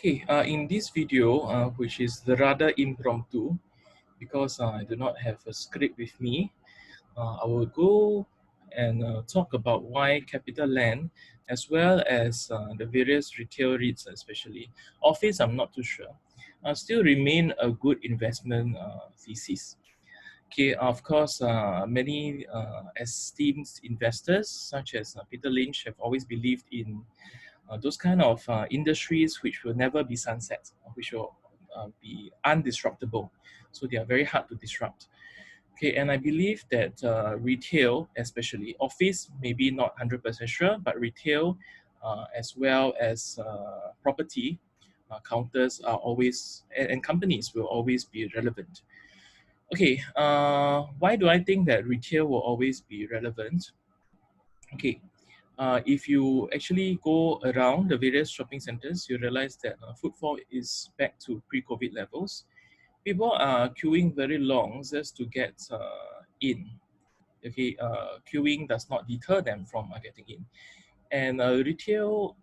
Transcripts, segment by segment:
Okay, in this video, which is the rather impromptu, because I do not have a script with me, I will go and talk about why capital land, as well as the various retail REITs, especially office, I'm not too sure, still remain a good investment thesis. Okay, of course, many esteemed investors, such as Peter Lynch, have always believed in those kind of industries which will never be sunset, which will be undisruptable. So they are very hard to disrupt. Okay, and I believe that retail, especially office, maybe not 100% sure, but retail as well as property counters are always, and companies will always be relevant. Okay, why do I think that retail will always be relevant? Okay, if you actually go around the various shopping centers, you realize that footfall is back to pre-COVID levels. People are queuing very long just to get in. Okay, queuing does not deter them from getting in. And the retail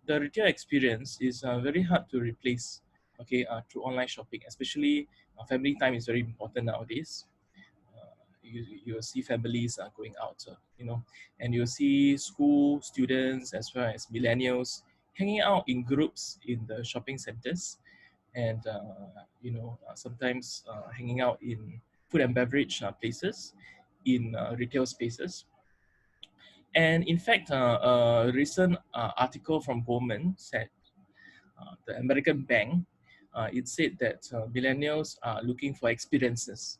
experience is very hard to replace. Okay, through online shopping, especially family time is very important nowadays. You will see families going out, and you'll see school students as well as millennials hanging out in groups in the shopping centers, and sometimes hanging out in food and beverage places, in retail spaces. And in fact, a recent article from Goldman said, the American bank, it said that millennials are looking for experiences.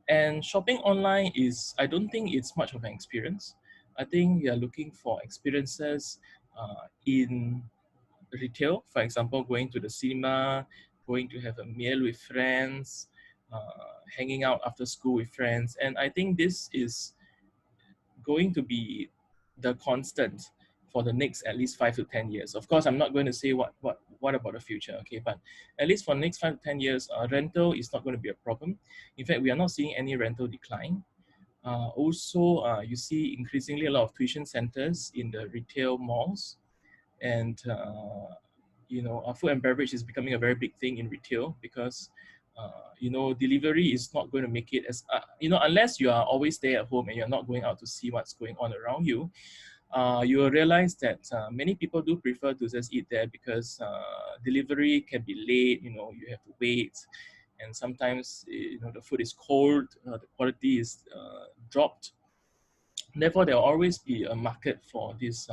And shopping online is, I don't think it's much of an experience. I think we are looking for experiences in retail, for example, going to the cinema, going to have a meal with friends, hanging out after school with friends. And I think this is going to be the constant for the next at least 5 to 10 years. Of course, I'm not going to say what about the future, okay? But at least for the next 5 to 10 years, rental is not going to be a problem. In fact, we are not seeing any rental decline. Also, you see increasingly a lot of tuition centers in the retail malls, and food and beverage is becoming a very big thing in retail because delivery is not going to make it as unless you are always there at home and you're not going out to see what's going on around you. You will realize that many people do prefer to just eat there because delivery can be late. You have to wait, and sometimes the food is cold, the quality is dropped. Therefore, there will always be a market for this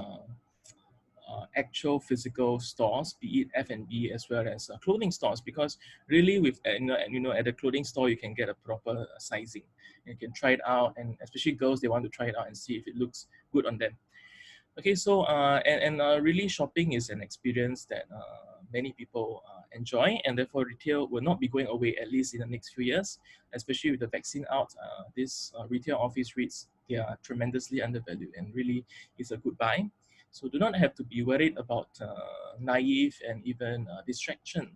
actual physical stores, be it F&B as well as clothing stores, because really with at the clothing store you can get a proper sizing. You can try it out, and especially girls, they want to try it out and see if it looks good on them. Okay, so really shopping is an experience that many people enjoy, and therefore retail will not be going away, at least in the next few years, especially with the vaccine out. These retail office REITs, they are tremendously undervalued, and really it's a good buy. So do not have to be worried about naive and even distracting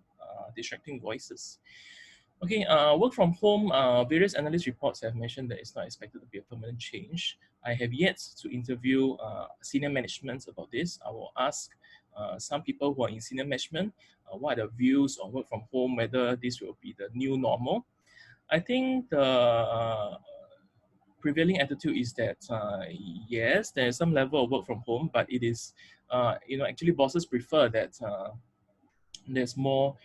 voices. Okay, work from home, various analyst reports have mentioned that it's not expected to be a permanent change. I have yet to interview senior management about this. I will ask some people who are in senior management what are the views on work from home, whether this will be the new normal. I think the prevailing attitude is that yes, there is some level of work from home, but it is, actually bosses prefer that there's more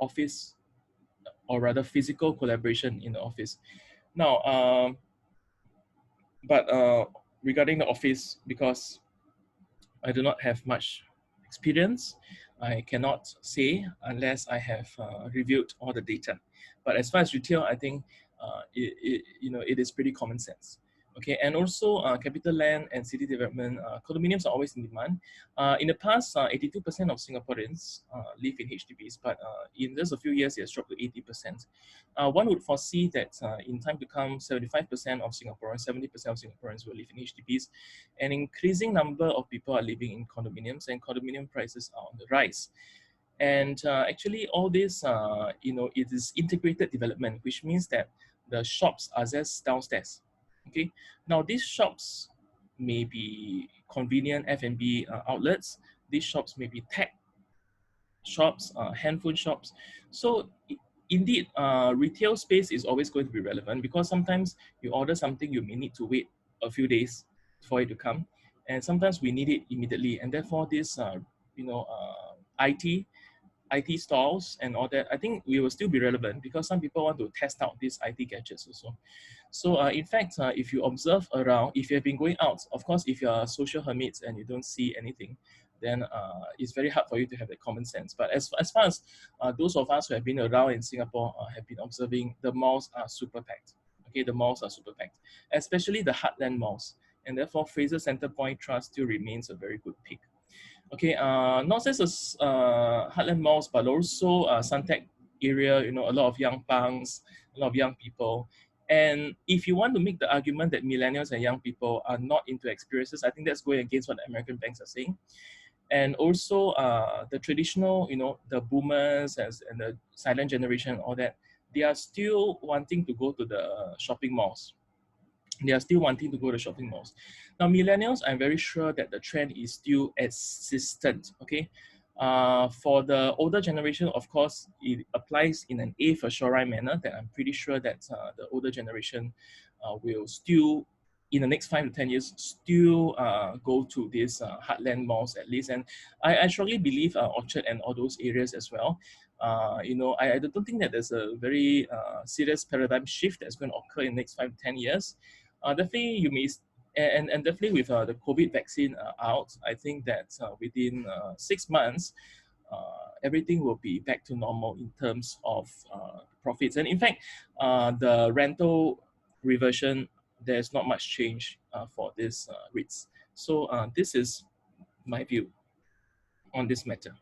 office, or rather physical collaboration in the office. Now, regarding the office, because I do not have much experience, I cannot say unless I have reviewed all the data. But as far as retail, I think it is pretty common sense. Okay, and also capital land and city development, condominiums are always in demand. In the past, 82% of Singaporeans live in HDBs, but in just a few years, it has dropped to 80%. One would foresee that in time to come, 75% of Singaporeans, 70% of Singaporeans will live in HDBs. An increasing number of people are living in condominiums, and condominium prices are on the rise. And actually, all this, it is integrated development, which means that the shops are just downstairs. Okay. Now, these shops may be convenient F&B outlets. These shops may be tech shops, handphone shops. So indeed, retail space is always going to be relevant because sometimes you order something, you may need to wait a few days for it to come, and sometimes we need it immediately, and therefore this, IT stalls and all that, I think we will still be relevant because some people want to test out these IT gadgets also. So in fact, if you observe around, if you have been going out, of course, if you are social hermits and you don't see anything, then it's very hard for you to have that common sense. But as far as those of us who have been around in Singapore have been observing, the malls are super packed. Okay, the malls are super packed, especially the heartland malls. And therefore, Fraser Centre Point Trust still remains a very good pick. Okay, not just as Heartland malls, but also Suntec area, a lot of young punks, a lot of young people. And if you want to make the argument that millennials and young people are not into experiences, I think that's going against what the American banks are saying. And also the traditional, the boomers and the silent generation, all that, they are still wanting to go to the shopping malls. They are still wanting to go to shopping malls. Now, millennials, I'm very sure that the trend is still existent. Okay, for the older generation, of course, it applies in an a for sure manner. That I'm pretty sure that the older generation will still, in the next 5 to 10 years, still go to these heartland malls at least. And I strongly believe Orchard and all those areas as well. I don't think that there's a very serious paradigm shift that's going to occur in the next 5 to 10 years. Definitely you may, and definitely with the COVID vaccine out, I think that within 6 months, everything will be back to normal in terms of profits. And in fact, the rental reversion, there's not much change for this REITs. So this is my view on this matter.